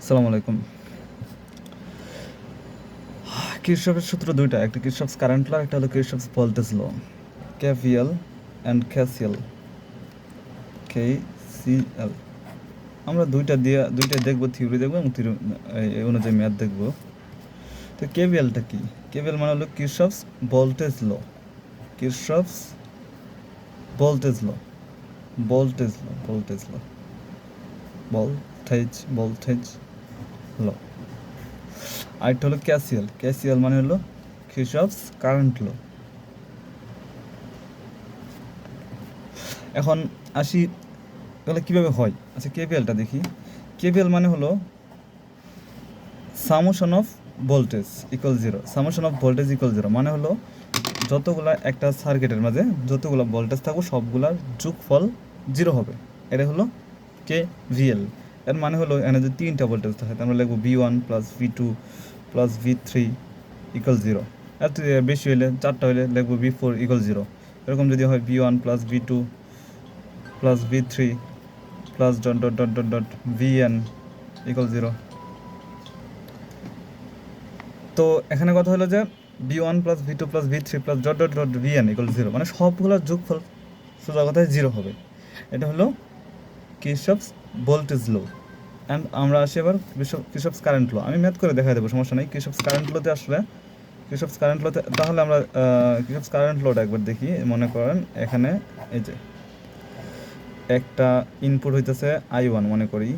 আসসালামু আলাইকুম। কিরশফের সূত্র দুইটা, একটা কিরশফস কারেন্ট ল, একটা হলো Kirchhoff's voltage law. KVL and KCL, KCL। আমরা দুইটা দেখবো, থিওরি দেখবো এবং এই অনুযায়ী ম্যাথ দেখবো। তো কেভিএলটা কি? কেভিএল মানে হলো Kirchhoff's voltage law. Kirchhoff's voltage law, voltage law, voltage law, voltage law. আরেকটা হলো ক্যাসিএল। ক্যাসিএল মানে হলো কিরশফস কারেন্ট ল। এখন আসি, তাহলে কীভাবে হয়? আচ্ছা, কেভিএলটা দেখি। কেভিএল মানে হলো summation of voltage equal zero. Summation of voltage equal zero মানে হলো যতগুলা একটা সার্কিটের মাঝে যতগুলো ভোল্টেজ থাকবে সবগুলার যোগফল জিরো হবে। এটা হলো কেভিএল। এর মানে হলো এখানে যদি তিনটা ভোল্টেজ থাকে আমরা লিখবো V1 plus V2 plus V3 equal zero. এর থেকে বেশি হলে, চারটা হলে লিখবো V4 ইকুয়াল জিরো। এরকম যদি হয় V1 plus V2 plus V3 plus dot dot dot dot dot VN equal zero. তো এখানে কথা হলো যে V1 plus V2 plus V3 plus dot dot dot VN equal zero, মানে সবগুলোর যোগফল সোজা কথায় জিরো হবে। এটা হলো কিরশফস ভোল্টেজ ল। অ্যান্ড আমরা আসি এবার কিরশফস কারেন্ট ল। আমি ম্যাথ করে দেখাই দেবো, সমস্যা নেই। কিরশফস কারেন্ট লতে আসলে, কিরশফস কারেন্ট লতে তাহলে আমরা কিরশফস কারেন্ট লটা একবার দেখি। মনে করেন এখানে এই যে একটা ইনপুট হইতেছে I1, মনে করি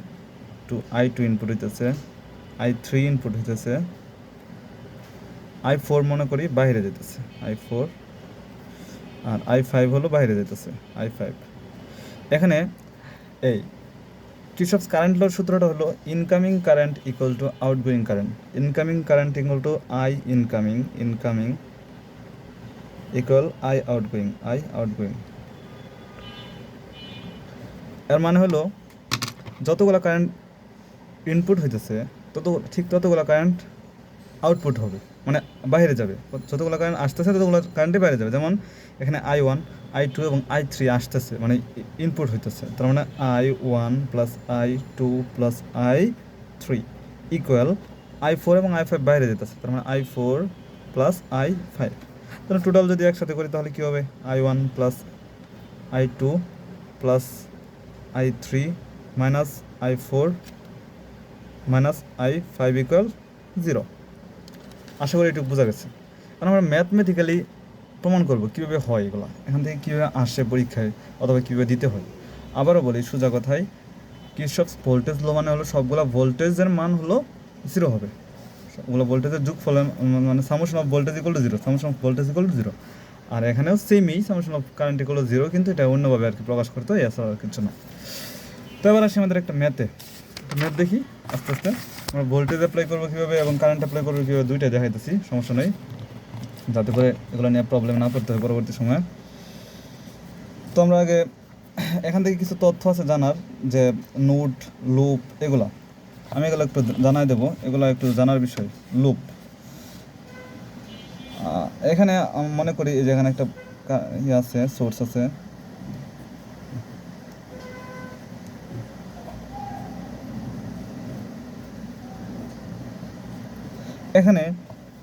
I2 ইনপুট হইতেছে, I3 ইনপুট হইতেছে, I4 মনে করি বাইরে যেতেছে, I4, আর I5 হলো বাইরে যেতেছে, I5। এখানে এই কিরশফস কারেন্ট লর সূত্রটা হলো incoming current equal two outgoing current. Incoming current equal two I incoming, incoming equal I outgoing. এর মানে হলো যতগুলো কারেন্ট ইনপুট হইতেছে ততগুলো কারেন্ট আউটপুট হবে, মানে বাইরে যাবে। যতগুলো কারেন্ট আসতেছে ততগুলো কারেন্টই বাইরে যাবে। যেমন এখানে I1, I2 এবং I3 আসতেছে, মানে ইনপুট হইতেছে। তার মানে I1 plus I2 plus I3 equal I4 এবং I5 বাইরে যেতেছে, তার মানে I4 প্লাস I5। তাহলে টোটাল যদি একসাথে করি তাহলে কী হবে? I1 plus I2 plus I3 minus I4 minus I5 equal zero. আশা করি এটুকু বোঝা গেছে। কারণ আমরা ম্যাথমেটিক্যালি প্রমাণ করবো কীভাবে হয় এগুলো, এখান থেকে কীভাবে আসে পরীক্ষায় অথবা কীভাবে দিতে হয়। আবারও বলি সোজা কথায়, কিরশফস ভোল্টেজ ল মানে হলো সবগুলো ভোল্টেজের মান হলো জিরো হবে। সবগুলো ভোল্টেজের যোগফল মানে summation of voltage equal to zero, summation of voltage equal to zero. আর এখানেও সেমই, summation of current equal to zero, কিন্তু এটা অন্যভাবে আর কি প্রকাশ করতে হয়, এছাড়া আর কিছু না। তো এবার আসি আমাদের একটা ম্যাথ দেখি আস্তে আস্তে। আমরা ভোল্টেজ অ্যাপ্লাই করবো কীভাবে এবং কারেন্ট অ্যাপ্লাই করবো কীভাবে, দুইটাই দেখাইতেছি, সমস্যা নেই, যাতে করে এগুলো নিয়ে প্রবলেম না পড়তে হয় পরবর্তী সময়ে। তো আমরা আগে এখান থেকে কিছু তথ্য আছে জানার, যে নোড, লুপ, এগুলো আমি এগুলো একটু জানাই দেবো, এগুলো একটু জানার বিষয়। লুপ, এখানে মনে করি যে এখানে একটা ইয়ে আছে, সোর্স আছে, এখানে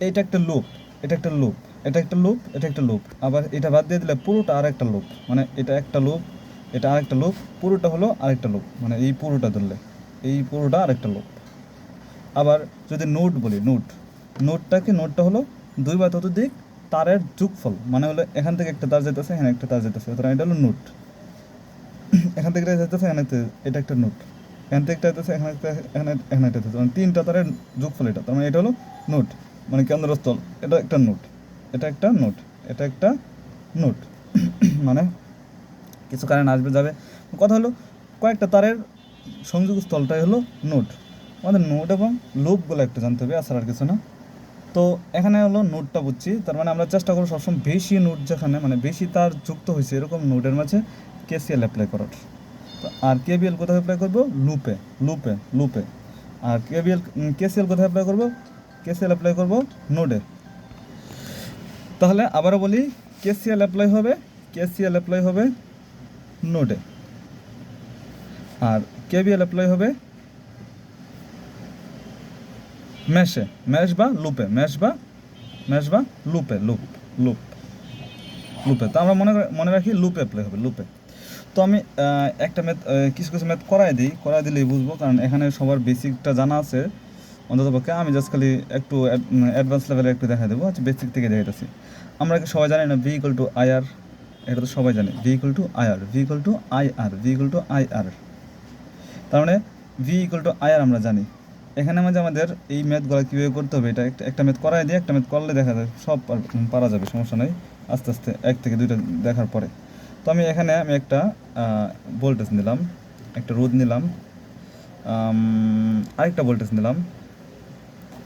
এইটা একটা লুপ, এটা একটা লুপ, এটা একটা লুপ, এটা একটা লুপ। আবার এটা বাদ দিয়ে দিলে পুরোটা আর একটা লুপ, মানে এটা একটা লুপ, এটা আরেকটা লুপ, পুরোটা হলো আরেকটা লুপ, মানে এই পুরোটা ধরলে এই পুরোটা আরেকটা লুপ। আবার যদি নোড বলি, নোডটা হলো দুই বা ততোধিক তারের যোগফল, মানে হলো এখান থেকে একটা তার যেতেছে, এখানে একটা তার যেতেছে, সুতরাং এটা হলো নোড। এখান থেকে এটা যেতেছে, এখানে এটা একটা নোড, এখান থেকে একটা যেতেছে, এখানে একটা যেতেছে, মানে তিনটা তারের যোগফল এটা, তার মানে এটা হলো নোড, মানে কেন্দ্রস্থল। এটা একটা নোড, এটা একটা নোড, এটা একটা নোড। মানে কিছু কারেন্ট আসবে যাবে, কথা হলো কয়েকটা তারের সংযোগস্থলটাই হলো নোড। আমাদের নোড এবং লুপগুলো একটু জানতে হবে, আর কিছু না। তো এখানে হলো নোডটা বুঝছি, তার মানে আমরা চেষ্টা করবো সবসময় বেশি নোড যেখানে, মানে বেশি তার যুক্ত হয়েছে এরকম নোডের মাঝে কেসিএল অ্যাপ্লাই করার। তো আর কেবিএল কোথায় অ্যাপ্লাই করবো? লুপে। আর কেসিএল কোথায় অ্যাপ্লাই করবো? কেসিএল অ্যাপ্লাই করবো নোডে। তাহলে আবারও বলি, কেসিএল অ্যাপ্লাই হবে নোডে, আর কেবিএল অ্যাপ্লাই হবে মেশে, মেশ বা লুপে, মেশ বা লুপে, লুপ লুপে। তো আমরা মনে রাখি লুপে অ্যাপ্লাই হবে, লুপে। তো আমি একটা ম্যাথ, কিছু কিছু ম্যাথ করাই দিলেই বুঝবো, কারণ এখানে সবার বেসিকটা জানা আছে অন্ততপক্ষে। আমি জাস্ট খালি একটু অ্যাডভান্স লেভেলে একটু দেখা দেবো, আচ্ছা বেসিক থেকে দেখাইতেছি। আমরা কি সবাই জানি না V equal to I R? এটা তো সবাই জানে, V equal to I R, V equal to I R, V equal to I R. তার মানে V equal to I R আমরা জানি। এখানে আমাদের এই ম্যাথগুলো কীভাবে করতে হবে, এটা একটা ম্যাথ করাই দিয়ে একটা ম্যাথ করলে দেখা যায় সব পারা যাবে, সমস্যা নেই। আস্তে আস্তে এক থেকে দুইটা দেখার পরে। তো আমি একটা ভোল্টেজ নিলাম, একটা রোধ নিলাম, আরেকটা ভোল্টেজ নিলাম,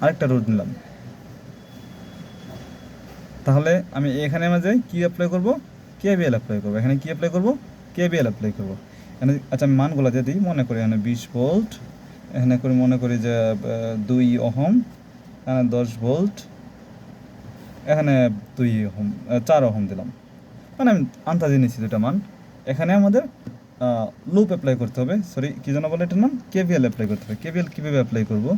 আরেকটা রোধ নিলাম। তাহলে আমি এখানে মাঝে কী অ্যাপ্লাই করবো? কেভিএল অ্যাপ্লাই করবো। এখানে কী অ্যাপ্লাই করবো? কেভিএল অ্যাপ্লাই করবো। এখানে আচ্ছা আমি মানগুলো দিয়ে দিই, মনে করি এখানে 20 ভোল্ট, এখানে করে মনে করি যে 2 ওহম, এখানে 10 ভোল্ট, এখানে 2 ওহম, 4 ওহম দিলাম। মানে আমি আন্দাজে নিচ্ছি দুটা মান। এখানে আমাদের লুপ অ্যাপ্লাই করতে হবে, সরি কী যেন বলে এটার নাম, কেভিএল অ্যাপ্লাই করতে হবে। কেভিএল কীভাবে অ্যাপ্লাই করবো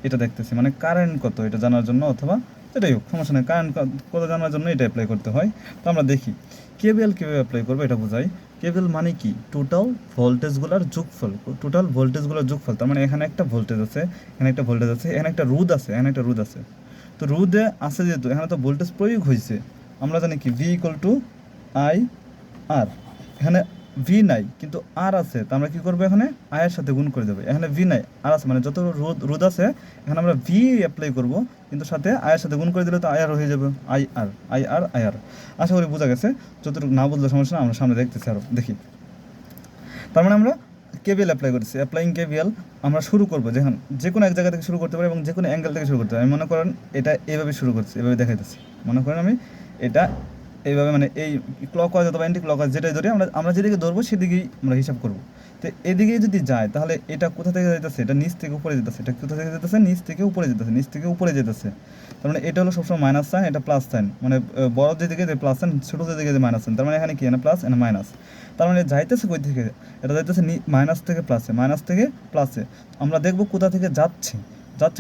এটা দেখতেছি, মানে কারেন্ট কত এটা জানার জন্য, অথবা যেটাই হোক সমস্যা নেই, কারেন্ট কত জানার জন্য এটা অ্যাপ্লাই করতে হয়। তো আমরা দেখি কেভিএল কীভাবে অ্যাপ্লাই করবো এটা বোঝাই। কেভিএল মানে কি? টোটাল ভোল্টেজগুলোর যোগফল, টোটাল ভোল্টেজগুলোর যোগফল। তার মানে এখানে একটা ভোল্টেজ আছে, এখানে একটা ভোল্টেজ আছে, এখানে একটা রোধ আছে, এখানে একটা রোধ আছে। তো রোধে আছে যেহেতু এখানে তো ভোল্টেজ প্রয়োগ হয়েছে, আমরা জানি কি ভি ইকুয়াল টু আই আর। এখানে ভি নাই কিন্তু আর আছে, তো আমরা কী করবো? এখানে আয়ের সাথে গুণ করে দেবো। এখানে ভি নাই আর আছে, মানে যত রোধ আছে এখানে আমরা ভি অ্যাপ্লাই করবো, কিন্তু সাথে আয়ের সাথে গুণ করে দিলে তো আই আর হয়ে যাবে, I R I R I R. আশা করি বোঝা গেছে। যতটুকু না বুঝলে সমস্যা না, আমরা সামনে দেখতেছি আরও দেখি। তার মানে আমরা কেভিএল অ্যাপ্লাই করছি, অ্যাপ্লাইং কেভিএল আমরা শুরু করবো যেখানে যে কোনো এক জায়গা থেকে শুরু করতে পারি এবং যে কোনো অ্যাঙ্গেল থেকে শুরু করতে পারি। আমি মনে করেন এটা এইভাবে শুরু করছি, এভাবে দেখাইতেছি। মনে করেন আমি এটা এইভাবে, মানে এই ক্লকওয়াইজ অথবা অ্যান্টি ক্লকওয়াইজ যেটাই ধরি, আমরা যেদিকে ধরবো সেদিকেই আমরা হিসাব করবো। তো এদিকেই যদি যায় তাহলে এটা কোথা থেকে যেতেছে? এটা নিচ থেকে উপরে যেতেছে। এটা কোথা থেকে যেতেছে? নিচ থেকে উপরে যেতেছে, নিচ থেকে উপরে যেতেছে। তার মানে এটা হলো সবসময় মাইনাস সাইন, এটা প্লাস সাইন, মানে বড় যেদিকে যে প্লাস সাইন, ছোটো যেদিকে যে মাইনাস সাইন। তার মানে এখানে কি? এখানে প্লাস, এখানে মাইনাস। তার মানে যাইতেছে কই থেকে? এটা যাইতেছে মাইনাস থেকে প্লাসে, মাইনাস থেকে প্লাসে। আমরা দেখবো কোথা থেকে যাচ্ছে,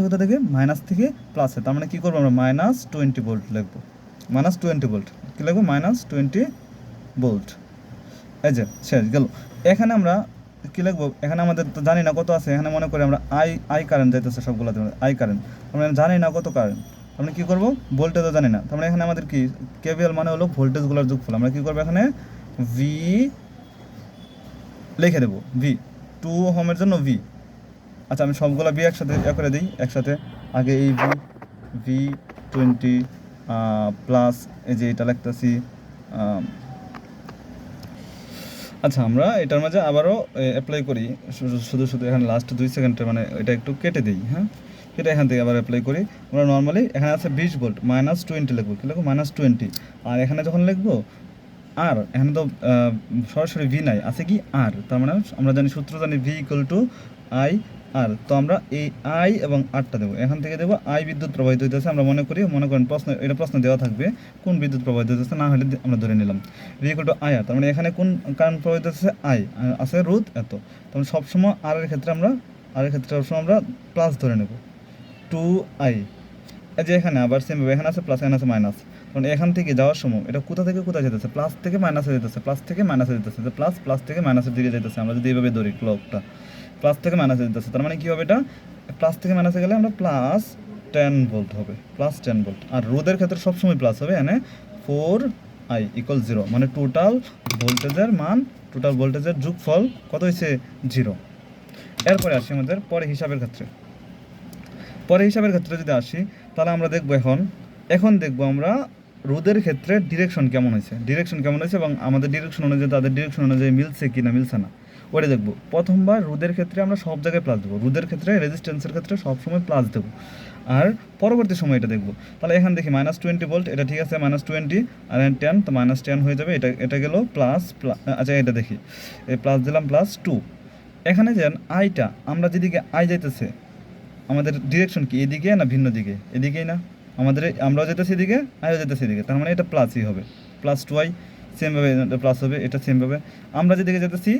কোথা থেকে? মাইনাস থেকে প্লাসে। তার মানে কী করবো? আমরা -20 ভোল্ট লিখবো, -20 ভোল্ট। কী লিখবো? -20 ভোল্ট। এই যে শেষ গেল। এখানে আমরা কী লিখবো? এখানে আমাদের তো জানি না কত আছে, এখানে মনে করি আমরা আই কারেন্ট যাইতেছে সবগুলোতে, আই কারেন্ট। আমরা জানি না কত কারেন্ট, আমরা কী করবো? ভোল্টেজও জানি না। তার মানে এখানে আমাদের কি কেভিএল মানে হলো ভোল্টেজগুলোর যোগফল। আমরা কী করবো? এখানে ভি লিখে দেবো, ভি 2 ওহমের জন্য ভি। আচ্ছা আমি সবগুলো ভি একসাথে করে দিই, একসাথে। আগে এই ভি 20 প্লাস এই যে এটা লিখতেছি। আচ্ছা আমরা এটার মাঝে আবারও অ্যাপ্লাই করি, শুধু এখানে লাস্ট 2 সেকেন্ডের, মানে এটা একটু কেটে দিই, হ্যাঁ এটা এখান থেকে আবার অ্যাপ্লাই করি। আমরা নর্মালি এখানে আছে 20 ভোল্ট, -20 লিখবো। কী লিখবো? -20। আর এখানে যখন লিখবো আর, এখানে তো সরাসরি ভি নাই, আছে কি আর। তার মানে আমরা জানি, সূত্র জানি ভি ইকুয়াল টু আই আর। তো আমরা এই আই এবং আরটা দেবো, এখান থেকে দেবো আই বিদ্যুৎ প্রবাহিত হইতেছে। আমরা মনে করেন প্রশ্ন দেওয়া থাকবে কোন বিদ্যুৎ প্রবাহিত হইতেছে, না হলে আমরা ধরে নিলাম V equal to I R. তার মানে এখানে কোন কারেন্ট প্রবাহিত হচ্ছে? আই, আছে রোধ এত। তার সবসময় আরের ক্ষেত্রে সবসময় আমরা প্লাস ধরে নেব, 2i। এই যে এখানে আবার সেমভাবে এখানে আছে প্লাস, এখানে আছে মাইনাস। কারণ এখান থেকে যাওয়ার সময় এটা কোথা থেকে কোথায় যেতেছে? প্লাস থেকে মাইনাসে যেতেছে, প্লাস থেকে মাইনাসে যেতেছে, প্লাস থেকে মাইনাসের দিকে যেতেছে। আমরা যদি এইভাবে ধরি ক্লকটা, প্লাস থেকে মাইনাসে যেতেছে। তার মানে কী হবে? এটা প্লাস থেকে মাইনাসে গেলে আমরা +10 ভোল্ট হবে, +10 ভোল্ট। আর রোধের ক্ষেত্রে সবসময় প্লাস হবে, এখানে 4i = 0, মানে টোটাল ভোল্টেজের যোগফল কত হয়েছে? 0। এরপরে আসি আমাদের পরে হিসাবের ক্ষেত্রে যদি আসি, তাহলে আমরা দেখবো এখন দেখবো আমরা রোধের ক্ষেত্রে ডিরেকশন কেমন হয়েছে এবং আমাদের ডিরেকশন অনুযায়ী তাদের ডিরেকশন অনুযায়ী মিলছে কি না মিলছে না, ওটা দেখবো। প্রথমবার রোধের ক্ষেত্রে আমরা সব জায়গায় প্লাস দেবো, রোধের ক্ষেত্রে রেজিস্ট্যান্সের ক্ষেত্রে সবসময় প্লাস দেবো। আর পরবর্তী সময় এটা দেখবো। তাহলে এখানে দেখি -20 ভোল্ট, এটা ঠিক আছে, -20 আর 10, তো -10 হয়ে যাবে। এটা গেল প্লাস। আচ্ছা এটা দেখি, এই প্লাস দিলাম, +2। এখানে যেন আইটা, আমরা যেদিকে আই যাইতেছে, আমাদের ডিরেকশন কি এদিকে না ভিন্ন দিকে? এদিকেই না, আমরাও যেতেছি এদিকে, আইও যেতেছি এদিকে। তার মানে এটা প্লাসই হবে, +2i। সেমভাবে প্লাস হবে, এটা সেমভাবে। আমরা যেদিকে যেতেছি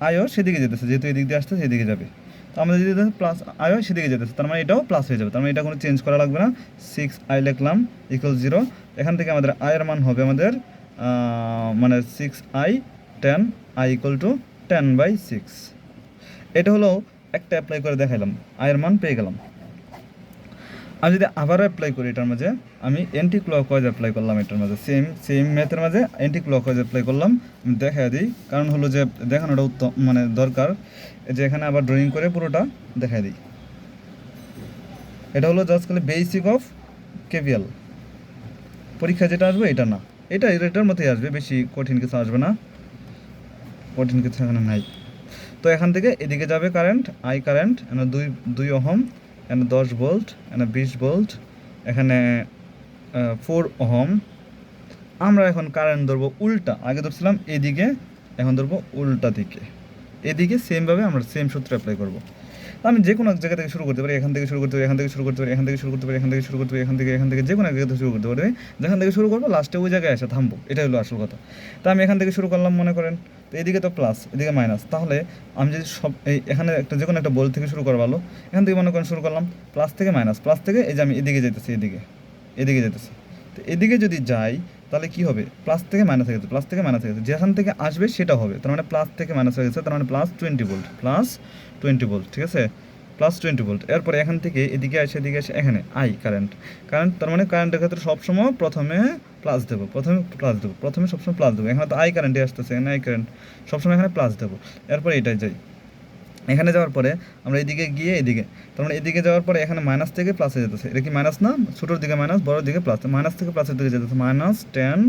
আইও সেদিকে যেতেছে, যেহেতু এদিক দিয়ে আসতে সেদিকে যাবে। তো আমাদের যদি প্লাস আই হয় সেদিকে যেতেছে, তার মানে এটাও প্লাস হয়ে যাবে, তার মানে এটা কোনো চেঞ্জ করা লাগবে না। 6i লিখলাম ইকুয়াল 0। এখান থেকে আমাদের আয়ের মান হবে আমাদের মানে 6i 10i ইকুয়াল টু 10/6। এটা হলো একটা অ্যাপ্লাই করে দেখাইলাম, আয়ের মান পেয়ে গেলাম। আমি যদি আবারও অ্যাপ্লাই করি এটার মাঝে, আমি অ্যান্টি ক্লকওয়াইজ অ্যাপ্লাই করলাম এটার মাঝে, সেম ম্যাথের মাঝে অ্যান্টি ক্লকওয়াইজ অ্যাপ্লাই করলাম। আমি দেখা দিই, কারণ হলো যে দেখানোটা উত্তম মানে দরকার, যে এখানে আবার ড্রয়িং করে পুরোটা দেখা দিই। এটা হলো জাস্ট খালি বেসিক অফ কেভিএল। পরীক্ষা যেটা আসবে এটা না, এটার মতোই আসবে, বেশি কঠিন কিছু আসবে না, কঠিন কিছু এখানে নাই। তো এখান থেকে এদিকে যাবে কারেন্ট, আই কারেন্ট, এখানে 2 ওহম, এখানে 10 ভোল্ট, এখানে 20 ভোল্ট, এখানে 4 ওহম। আমরা এখন কারেন্ট ধরবো উল্টা, আগে ধরছিলাম এদিকে, এখন ধরবো উল্টা দিকে। এদিকে সেমভাবে আমরা সেম সূত্র অ্যাপ্লাই করবো। আমি যে কোনো এক জায়গা থেকে শুরু করতে পারি, এখান থেকে শুরু করতে পারি, এখান থেকে শুরু করতে পারি, এখান থেকে শুরু করতে পারি, এখান থেকে শুরু করতে পারি, এখান থেকে যে কোনো এক জায়গা থেকে শুরু করতে পারি। যেখান থেকে শুরু করবো লাস্টে ওই জায়গায় এসে থামবো, এটাই হলো আসল কথা। তো আমি এখান থেকে শুরু করলাম মনে করেন, তো এদিকে তো প্লাস, এদিকে মাইনাস, তাহলে আমি যদি সব এখানে একটা যে কোনো একটা বল থেকে শুরু করা ভালো। এখান থেকে মনে করেন শুরু করলাম প্লাস থেকে মাইনাস, প্লাস থেকে এই যে আমি এদিকে যেতেছি, এদিকে যেতেছি। তো এদিকে যদি যাই তাহলে কী হবে, প্লাস থেকে মাইনাস হয়ে গেছে, প্লাস থেকে মাইনাস হয়ে গেছে, যেখান থেকে আসবে সেটা হবে, তার মানে প্লাস থেকে মাইনাস হয়ে গেছে, তার মানে প্লাস 20 ভোল্ট, ঠিক আছে, প্লাস 20 ভোল্ট। এরপরে এখান থেকে এদিকে আসে এখানে আই কারেন্ট, তার মানে কারেন্টের ক্ষেত্রে সবসময় প্রথমে সবসময় প্লাস দেবো। এখানে তো আই কারেন্টে আসতেছে, এখানে আই কারেন্ট, সবসময় এখানে প্লাস দেবো। এরপরে এটাই যাই, এখানে যাওয়ার পরে আমরা এদিকে গিয়ে এদিকে, তার মানে এদিকে যাওয়ার পরে এখানে মাইনাস থেকে প্লাসে যেতেছে, এটা কি মাইনাস না, ছোটোর দিকে মাইনাস, বড়োর দিকে প্লাস, মাইনাস থেকে প্লাসের দিকে যেতেছে, -10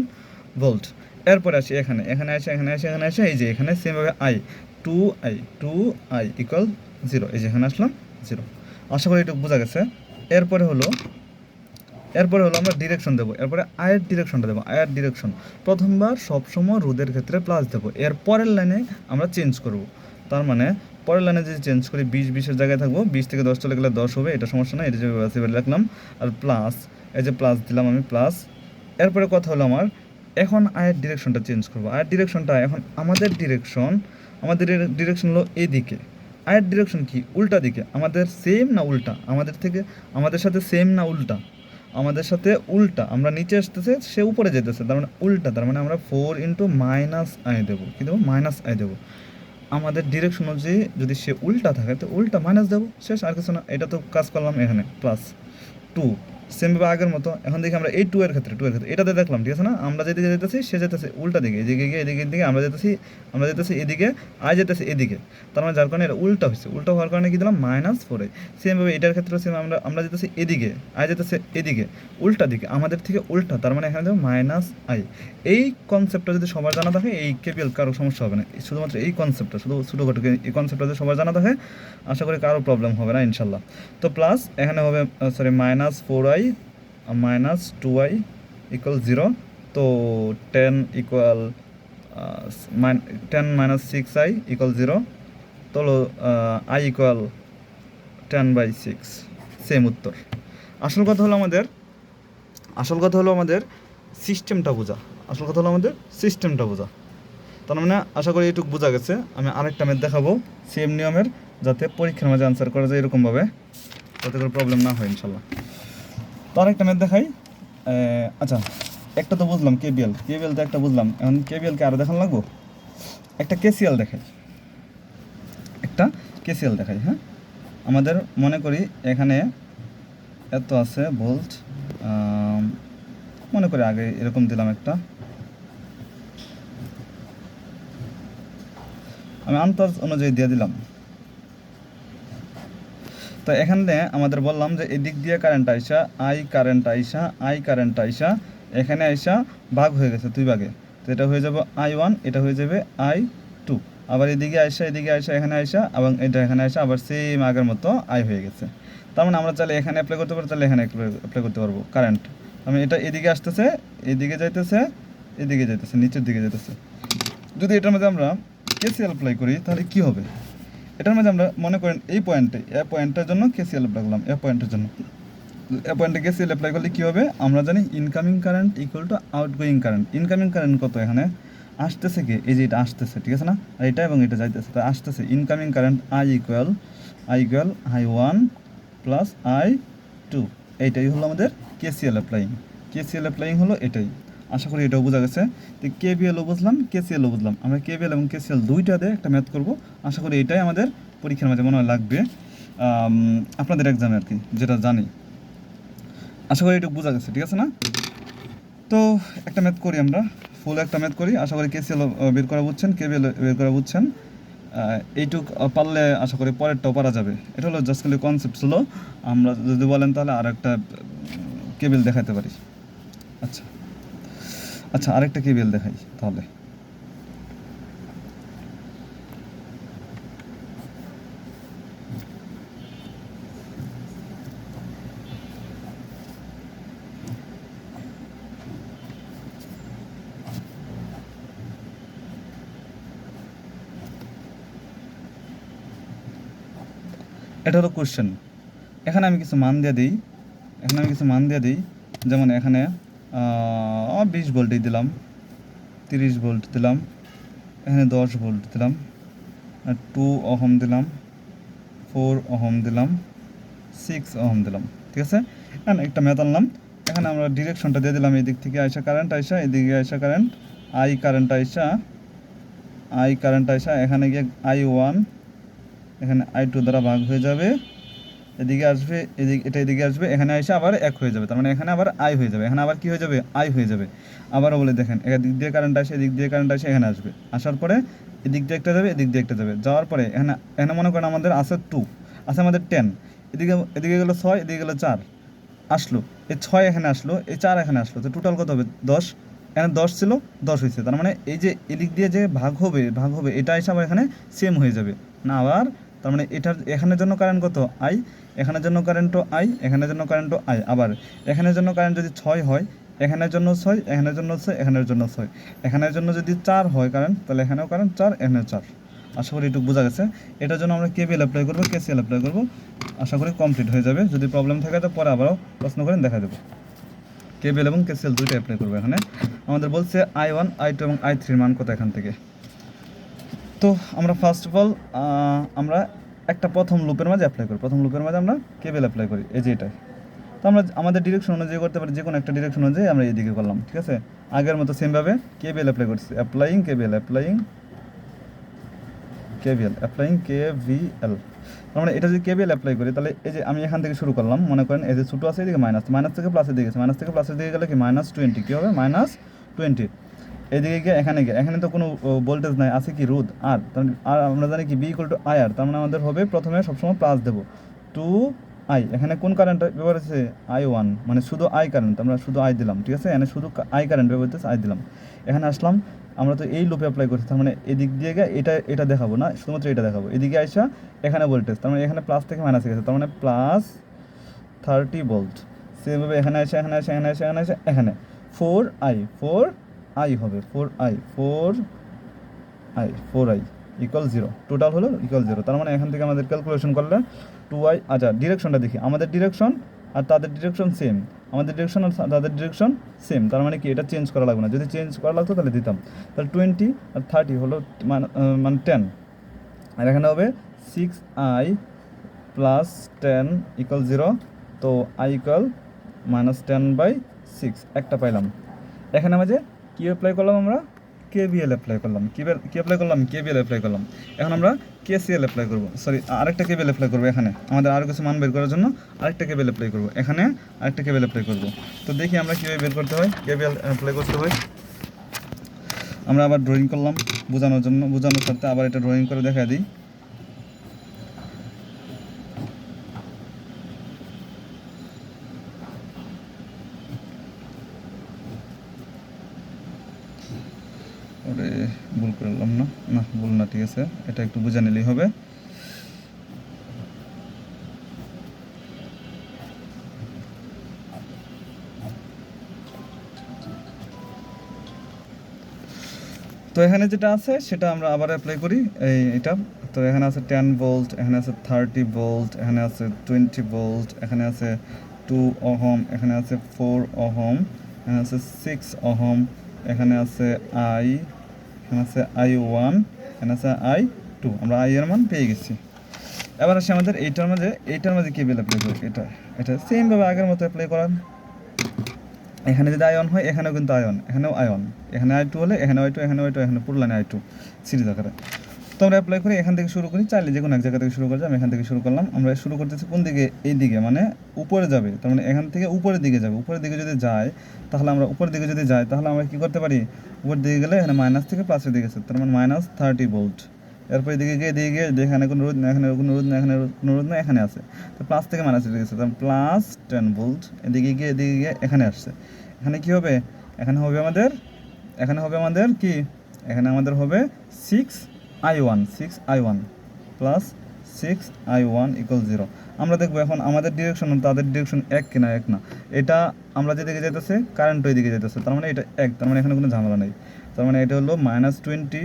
ভোল্ট। এরপরে আসি এখানে আসে এই যে এখানে সেমভাবে টু আই ইকুয়াল 0, এই যে এখানে আসলাম 0। আশা করি একটু বোঝা গেছে। এরপরে হলো আমরা ডিরেকশন দেবো, এরপরে আয়ের ডিরেকশনটা দেবো। আয়ের ডিরেকশন প্রথমবার সবসময় রোদের ক্ষেত্রে প্লাস দেবো, এর পরের লাইনে আমরা চেঞ্জ করব। তার মানে পরের লাইনে যদি চেঞ্জ করি 20-20-এর জায়গায় থাকবো, 20 থেকে 10 চলে গেলে 10 হবে, এটা সমস্যা না, এটা যে রাখলাম। আর প্লাস, এই যে প্লাস দিলাম আমি প্লাস। এরপরে কথা হলো আমার এখন আয়ের ডিরেকশনটা চেঞ্জ করবো। আয়ের ডিরেকশনটা এখন আমাদের ডিরেকশন হলো এদিকে, আয়ের ডিরেকশন কি উল্টা দিকে। আমাদের সেম না উল্টা, আমাদের সাথে সেম না উল্টা, আমাদের সাথে উল্টা। আমরা নিচে আসতেছে, সে উপরে যেতেছে, তার মানে উল্টা, তার মানে আমরা 4 × -i দেবো, কী দেবো, -i দেবো। আমাদের ডিরেকশন অনুযায়ী যদি সে উল্টা থাকে তো উল্টা মাইনাস দেবো, শেষ, আর কিছু না। এটা তো কাজ করলাম এখানে +2, সেমভাবে আগের মতো। এখন দেখি আমরা এই 2 এর ক্ষেত্রে এটাতে দেখলাম, ঠিক আছে না, আমরা যেদিকে যেতেছি সে যেতেছে উল্টা দিকে, এদিকে আমরা যেতেছি এদিকে, আই যেতেছে এদিকে, তার মানে যার কারণে এটা উল্টা হয়েছে। উল্টা হওয়ার কারণে কি দিলাম -4i। সেমভাবে এটার ক্ষেত্রে সেম, আমরা যেতেছি এদিকে, আই যেতেছে এদিকে, উল্টা দিকে, আমাদের থেকে উল্টা, তার মানে এখানে দেবো -i। এই কনসেপ্টটা যদি সবার জানা থাকে, এই কেপিএল কারো সমস্যা হবে না। শুধুমাত্র এই কনসেপ্টটা, ছোটোখাটো এই কনসেপ্টটা যদি সবার জানা থাকে, আশা করি কারো প্রবলেম হবে না ইনশাল্লাহ। তো প্লাস এখানে হবে -4i -2i ইকুয়াল 0। তো 10 ইকুয়াল 10 - 6i ইকুয়াল 0। তো i ইকুয়াল 10/6, সেম উত্তর। আসল কথা হলো আমাদের সিস্টেমটা বোঝা, তার মানে আশা করি এইটুকু বোঝা গেছে। আমি আরেকটা ম্যাথ দেখাবো সেম নিয়মের, যাতে পরীক্ষার মাঝে আনসার করা যায় এরকমভাবে, যাতে করে প্রবলেম না হয় ইনশাল্লাহ। তো আরেকটা ম্যাথ দেখাই। আচ্ছা, একটা তো বুঝলাম কেবিএল তো একটা বুঝলাম, এখন কেবিএলকে আরও দেখান লাগবো। একটা কেসিএল দেখাই, হ্যাঁ। আমাদের মনে করি এখানে এত আছে ভোল্ট, মনে করি আগে এরকম দিলাম একটা, আমি আন্দাজ অনুযায়ী দিয়ে দিলাম। তো এখানে আমাদের বললাম যে এদিক দিয়ে কারেন্ট আই কারেন্ট আইসা এখানে আইসা ভাগ হয়ে গেছে 2 ভাগে। তো এটা হয়ে যাবে I1, এটা হয়ে যাবে I2। আবার এদিকে আইসা এখানে আইসা, এবং এটা এখানে আইসা আবার সেম আগের মতো আই হয়ে গেছে। তার মানে আমরা চাইলে এখানে অ্যাপ্লাই করতে পারবো, চাইলে এখানে অ্যাপ্লাই করতে পারবো কারেন্ট। আমি এটা এদিকে আসতেছে, এদিকে যাইতেছে, নিচের দিকে যেতেছে। যদি এটার মধ্যে আমরা কেসিএল অ্যাপ্লাই করি তাহলে কী হবে, এটার মধ্যে আমরা মনে করেন এই পয়েন্টের জন্য কেসিএল অ্যাপ্লাই করলাম, পয়েন্টে কেসিএল অ্যাপ্লাই করলে কী হবে, আমরা জানি incoming current equal two outgoing current. Incoming current কত, এখানে আসতেছে কি, এই যে এটা আসতেছে, ঠিক আছে না, আর এটা এবং এটা যাইতেছে, তা আসতেছে incoming current I equal I equal I1 plus I2, এইটাই হলো আমাদের কেসিএল অ্যাপ্লাইং হলো এটাই। আশা করি এটাও বোঝা গেছে। তো কেবিএলও বুঝলাম, কেসিএলও বুঝলাম। আমরা কেবিএল এবং কেসিএল দুইটা দিয়ে একটা ম্যাথ করব। আশা করি এটাই আমাদের পরীক্ষার মাঝে মনে হয় লাগবে, আপনাদের এক্সামে আর কি, যেটা জানি। আশা করি এটা বোঝা গেছে, ঠিক আছে না? তো একটা ম্যাথ করি আমরা, ফুল একটা ম্যাথ করি। আশা করি কেসিএল বের করা বুঝছেন, কেবিএল বের করা বুঝছেন। এইটুক পারলে আশা করি পরেরটাও পারা যাবে। এটা হলো জাস্ট খালি কনসেপ্ট ছিল। আমরা যদি বলেন তাহলে আর একটা কেবিএল দেখাতে পারি। আচ্ছা আরেকটা কেবিএল দেখাই তাহলে। এটা হলো কোশ্চেন। এখানে আমি কিছু মান দিয়ে দিই, যেমন এখানে 20 ভোল্টই দিলাম, 30 ভোল্ট দিলাম, এখানে 10 ভোল্ট দিলাম, 2 ওহম দিলাম, 4 ওহম দিলাম, 6 ওহম দিলাম, ঠিক আছে? এখানে একটা ম্যাথ আনলাম। এখানে আমরা ডিরেকশনটা দিয়ে দিলাম, এই দিক থেকে আইসা কারেন্ট আইসা, এদিকে আইসা কারেন্ট আই কারেন্ট আইসা এখানে গিয়ে I1 এখানে I2 দ্বারা ভাগ হয়ে যাবে, এদিকে আসবে, এদিকে আসবে, এখানে এসে আবার এক হয়ে যাবে। তার মানে এখানে আবার আই হয়ে যাবে, এখানে আবার কি হয়ে যাবে? আই হয়ে যাবে। আবারও বলে দেখেন, এদিক দিয়ে কারেন্ট আসে, এদিক দিয়ে কারেন্ট আসে, এখানে আসবে, আসার পরে এদিক দিয়ে একটা যাবে, এদিক দিয়ে একটা যাবে, যাওয়ার পরে এখানে মনে করেন আমাদের আছে 2, আছে আমাদের 10, এদিকে গেলো 6, এদিকে গেলো 4, আসলো এই 6 এখানে আসলো, এই 4 এখানে আসলো, তো টোটাল কত হবে? 10। এখানে 10 ছিল, 10 হয়েছে। তার মানে এই যে এদিক দিয়ে যে ভাগ হবে এটা এসে আবার এখানে সেম হয়ে যাবে না আবার। তার মানে এখানের জন্য কারেন্ট কত? আই, এখানের জন্য কারেন্টও আই, এখানের জন্য কারেন্টও আই। আবার এখানের জন্য কারেন্ট যদি 6 হয়, এখানের জন্য 6, এখানের জন্য 6, এখানের জন্য 6, এখানের জন্য যদি 4 হয় কারেন্ট, তাহলে এখানেও কারেন্ট 4, এখানেও 4। আশা করি এটুকু বোঝা গেছে। এটার জন্য আমরা কেবিএল অ্যাপ্লাই করবো, কেসিএল অ্যাপ্লাই করবো। আশা করি কমপ্লিট হয়ে যাবে। যদি প্রবলেম থাকে তো পরে আবারও প্রশ্ন করেন, দেখা দেবো। কেবিএল এবং কেসিএল দুইটা অ্যাপ্লাই করবো। এখানে আমাদের বলছে I1, I2 এবং I3 মান কত এখান থেকে। তো আমরা ফার্স্ট অফ অল আমরা একটা প্রথম লুপের মাঝে অ্যাপ্লাই করি, প্রথম লুপের মাঝে আমরা কেবিএল অ্যাপ্লাই করি, এই যে এটাই। তো আমরা আমাদের ডিরেকশন অনুযায়ী করতে পারি, যে কোনো একটা ডিরেকশন অনুযায়ী আমরা এইদিকে করলাম, ঠিক আছে? আগের মতো সেমভাবে কেবিএল অ্যাপ্লাই করছি, অ্যাপ্লাইং কেবিএল, কেভিএল। আমরা এটা যদি কেবিএল অ্যাপ্লাই করি, তাহলে এই যে আমি এখান থেকে শুরু করলাম, মনে করেন এই যে ছোটো আছে, এদিকে মাইনাস থেকে প্লাসের দিকে গেছে, মাইনাস থেকে প্লাসের দিকে গেলে কি -20, কী হবে? -20। এদিকে গিয়ে এখানে তো কোনো ভোল্টেজ নাই, আছে কি? রোধ আর। আর আমরা জানি কি B = IR, তার মানে আমাদের হবে প্রথমে সবসময় প্লাস দেবো, 2I। এখানে কোন কারেন্ট ব্যবহার হচ্ছে? I1, মানে শুধু I কারেন্ট, আমরা শুধু I দিলাম, ঠিক আছে? এখানে শুধু I কারেন্ট ব্যবহার হচ্ছে, I দিলাম। এখানে আসলাম, আমরা তো এই লুপে অ্যাপ্লাই করছি, তার মানে এদিক দিয়ে গিয়ে এটা দেখাবো না, শুধুমাত্র এটা দেখাবো। এদিকে আইসা এখানে ভোল্টেজ, তার মানে এখানে প্লাস থেকে মাইনাসে গেছে, তার মানে +30 ভোল্ট। সেভাবে এখানে আসে, এখানে 4I হবে, 4I = 0, টোটাল হলো =0। তার মানে এখান থেকে আমাদের ক্যালকুলেশন করলে 2I। আচ্ছা, ডিরেকশনটা দেখি, আমাদের ডিরেকশন আর তাদের ডিরেকশন সেম, তাদের ডিরেকশন সেম। তার মানে কি এটা চেঞ্জ করা লাগবে না, যদি চেঞ্জ করা লাগতো তাহলে দিতাম। তাহলে 20 আর 30 হলো মানে 10, আর এখানে হবে 6I + 10 = 0। তো I = -10/6, একটা পাইলাম। এখানে মাঝে কী অ্যাপ্লাই করলাম? আমরা কেবিএল অ্যাপ্লাই করলাম। কেবিএল অ্যাপ্লাই করলাম। এখন আমরা কেসিএল অ্যাপ্লাই করবো, আরেকটা কেবিএল অ্যাপ্লাই করবো। এখানে আমাদের আরও কিছু মান বের করার জন্য আরেকটা কেবিএল অ্যাপ্লাই করবো, এখানে আরেকটা কেবিএল অ্যাপ্লাই করবো। তো দেখি আমরা কীভাবে বের করতে হয়, কেবিএল অ্যাপ্লাই করতে হয়। আমরা আবার ড্রয়িং করলাম বোঝানোর সাথে, আবার এটা ড্রয়িং করে দেখা দিই। ভুল করলাম না, ভুল না, ঠিক আছে, এটা একটু বুঝে নিলেই হবে। তো এখানে যেটা আছে সেটা আমরা আবার অ্যাপ্লাই করি, এটা। তো এখানে আছে 10 ভোল্ট, এখানে আছে 30 ভোল্ট, এখানে আছে 20 ভোল্ট, এখানে আছে 2 ওহম, এখানে আছে 4 ওহম, এখানে আছে 6 ওহম, এখানে আছে I1, এখানে আছে I2। আমরা I এর মান পেয়ে গেছি। এবার আসে আমাদের এইটার মাঝে কেবিএল অ্যাপ্লাই করি। এটা সেমভাবে আগের মতো অ্যাপ্লাই করার। এখানে যদি আয়ন হয় এখানেও কিন্তু আয়ন, এখানেও আয়ন, এখানে I2 হলে এখানে I2, এখানে I2, এখানে পুরো লাইনে I2 সিরিজ আকারে। তো আমরা অ্যাপ্লাই করি, এখান থেকে শুরু করি, চাইলে যে কোনো এক জায়গা থেকে শুরু করছি। আমি এখান থেকে শুরু করলাম। আমরা শুরু করতেছি কোন দিকে? এই দিকে, মানে উপরে যাবে। তার মানে এখান থেকে উপরের দিকে যাবে। উপরের দিকে যদি যায় তাহলে আমরা কী করতে পারি? উপরের দিকে গেলে এখানে মাইনাস থেকে প্লাসের দিকে আছে, তার মানে -30 ভোল্ট। এরপর এদিকে গিয়ে এখানে কোনো রোদ না, এখানে কোনো রোদ না, এখানে কোনো রোদ না, এখানে আছে। তো প্লাস থেকে মাইনাসের দিকে গেছে, তার +10 ভোল্ট। এদিকে গিয়ে এখানে আসছে। এখানে কি হবে? এখানে হবে আমাদের কি? এখানে আমাদের হবে 6i1 প্লাস 6i1 = 0। আমরা দেখবো এখন আমাদের ডিরেকশন তাদের ডিরেকশন এক কিনা, এক না। এটা আমরা যেদিকে যেতেছে কারেন্ট ওই দিকে যেতেছে, তার মানে এটা এক, তার মানে এখানে কোনো ঝামেলা নেই। তার মানে এটা হলো -20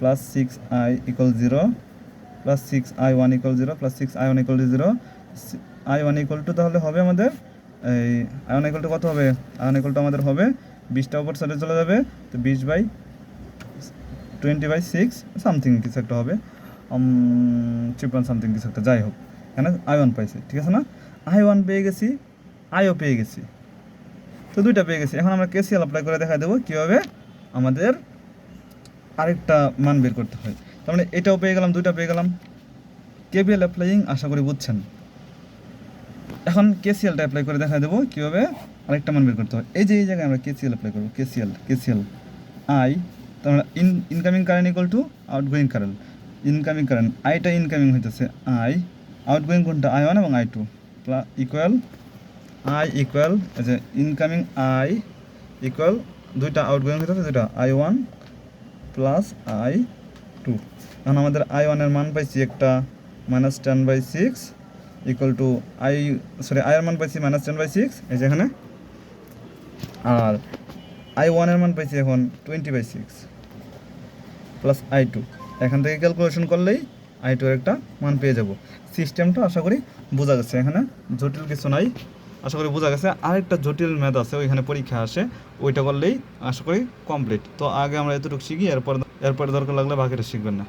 plus 6i = 0 plus 6i1 = 0 plus 6i1 = 0। i1 = তাহলে হবে আমাদের এই i1 = কত হবে? i1 = আমাদের হবে 20টা উপর সাইডে চলে যাবে, তো 20/20/6 সামথিং কিছু একটা হবে, 3 সামথিং কিছু একটা, যাই হোক। এখানে i1 পাইছি, ঠিক আছে না? i1 পেয়ে গেছি, iও পেয়ে গেছি, তো দুইটা পেয়ে গেছি। এখন আমরা কেসিএল অ্যাপ্লাই করে দেখা দেবো কীভাবে আমাদের আরেকটা মান বের করতে হয়। তার মানে এটাও পেয়ে গেলাম, দুইটা পেয়ে গেলাম। কেবিএল অ্যাপ্লাইং আশা করি বুঝছেন। এখন কেসিএলটা অ্যাপ্লাই করে দেখা দেবো কীভাবে আরেকটা মান বের করতে হয়। এই জায়গায় আমরা কেসিএল অ্যাপ্লাই করবো। কেসিএল আই, তার মানে incoming current = outgoing current. Incoming current আইটা ইনকামিং হইতেছে আই, আউটগোয়িং কোনটা? i1 এবং i2 equal incoming I equal দুইটা আউটগোয়িং হইতেছে, যেটা i1 প্লাস i2। এখন আমাদের i1 এর মান পাইছি একটা -10/6 i এর মান পাইছি -10/6 এই যে এখানে, আর i1 এর মান পাইছি এখন 20/6 প্লাস i2। এখান থেকে ক্যালকুলেশন করলেই i2 এর একটা মান পেয়ে যাব। সিস্টেমটা আশা করি বোঝা গেছে, এখানে জটিল কিছু নাই, আশা করি বোঝা গেছে। আরেকটা জটিল ম্যাথ আছে, ওইখানে পরীক্ষা আসে, ওইটা করলেই আশা করি কমপ্লিট। তো আগে আমরা এতটুকু শিখি, এরপরে দরকার লাগলে বাকিটা শিখবেন না।